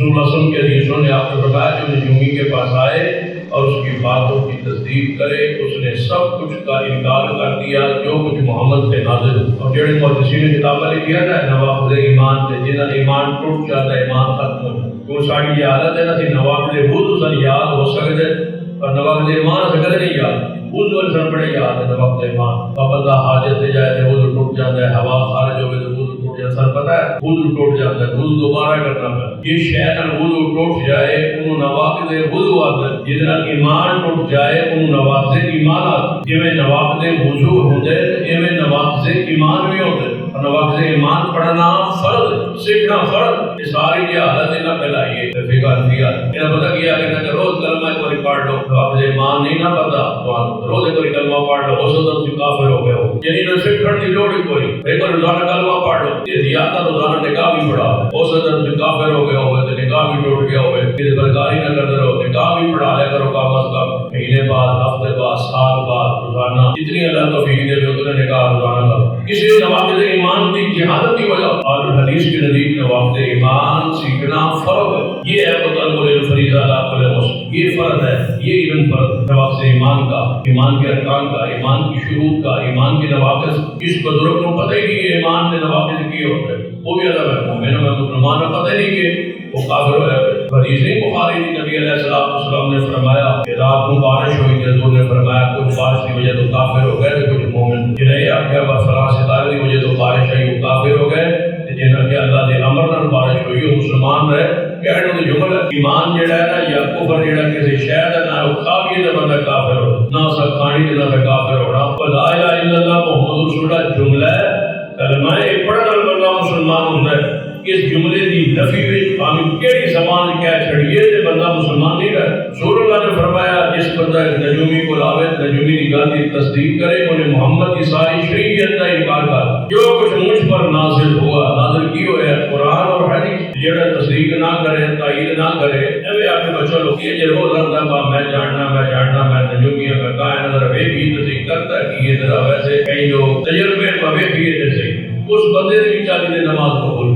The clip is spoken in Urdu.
رسول اللہ صلی اللہ علیہ وسلم کے حدیثوں نے آپ نے فرمایا جو نجومی کے پاس آئے اور اس کی باتوں کی تصدیق کرے، اس نے سب کچھ کا انکار کر دیا جو کچھ محمد سے نازل۔ اور جڑے محدثین نے کتابیں لکھی ہے نا نواقض ایمان سے، جنہاں ایمان ٹوٹ جاتا ہے ایمان ختم ہو جاتا ہے، وہ ساری یہ حالت ہے نا سی نواقض وضو سے یاد ہو سکتے اور نواقض ایمان سے کدے نہیں یاد۔ وضو سن بڑے یاد ہے نواقض ایمان، بندہ حاجت سے جائے تو وضو ٹوٹ جاتا ہے، ہوا خارج ہو گئے تو وضو ٹوٹ جاتا ہے، سر پتہ ہے وضو ٹوٹ جاتا ہے، وضو دوبارہ کرنا پڑتا ہے۔ یہ شے وضو ٹوٹ جائے انہوں نواقض وضو آتا ہے، جس طرح ایمان ٹوٹ جائے انہوں نواقض ایمان آتا ہے۔ جویں نواقض وضو ہوندے ایویں نواقض ایمان بھی ہوندے، اور نواقض ایمان پڑھنا فرض، سیکھنا فرض۔ یہ ساری یہ حالت ہے نا پھیلائیے فقہ انبیاء انہیں پتہ کیا کہ روز کلمہ ایک بار پڑھ لو، نواقض ایمان نہیں نہ پتہ تو روز ایک بار کلمہ پڑھ لو ہو سکتا تم کافر ہو گئے ہو، یعنی نہ سیکھنے کی لوڑ ہی کوئی، ایک بار روزانہ کلمہ پڑھ لو، یہ زیادہ روزانہ نکاح بھی پڑھا ہو سکتا تم کافر ہو گئے ہوئے تو نکاح بھی ٹوٹ گیا ہوئے، پھر برکاری نہ کرتے رہو، نکاح بھی پڑھا لیا کرو کم از کم مہینے بعد، ہفتے بعد، سال بعد، روزانہ جتنی اللہ توفیق دے اتنے نکاح روزانہ کرو۔ اس لیے نواقض ایمان کی جہالت کی وجہ اور حدیث کے نزدیک نواقض ایمان سیکھنا فرض ہے، یہ ہے طلب الفریضہ لا کل مسلم، یہ فرض ہے، یہ علم فرض نواقض ایمان کا، ایمان کے ارکان کا، ایمان کی شروط کا، ایمان کے نواقض۔ اس بزرگ کو پتہ ہی نہیں کہ ایمان کے نواقض کیے ہوتے ہیں، وہ بھی الگ ہے، مومن میں مسلمان کو پتہ نہیں کہ وہ کافر ہے۔ حدیث بخاری میں نبی علیہ السلام نے فرمایا کہ رات کو بارش ہوئی تو حضور نے فرمایا کچھ بارش کی وجہ تو کافر ہو گئے، کچھ مومن جنہیں آگے فلاں ستارے کی وجہ تو بارش آئی وہ کافر ہو گئے، جنہیں کہ اللہ کے امر نال بارش ہوئی وہ مسلمان رہے۔ کہنے کا جمل ایمان جڑا ہے نا یا کفر جڑا کسی شے دا نہ کھا کے تے بندہ کافر ہو، نہ سب کھانی تے نہ کافر ہونا۔ لا الہ الا اللہ محمد رسول اللہ جملہ ہے، کلمہ پڑھن نال بندہ مسلمان ہوندا ہے۔ اس جملے کی نفی وچ ہم کیڑی زبان کہہ چھڑیے تے بندہ مسلمان نہیں رہے۔ رسول اللہ نے فرمایا جس بندہ نجومی کو لاوے، نجومی کی گل کی تصدیق کرے، انہیں محمد کی ساری شریعت کا انکار کر، جو کچھ مجھ پر نازل ہوا، نازل کی ہوئے ہے قرآن اور حدیث، جڑا تصدیق نہ کرے، تائید نہ کرے، ایویں آپ کو چلو یہ جو روز رہتا ہے میں جاننا میں نجومی میں کہا نظر وے بھی تصدیق کرتا ہے کہ یہ ذرا ویسے کئی لوگ تجربے میں وے بھی جیسے اس بندے نے بھی چالی نماز قبول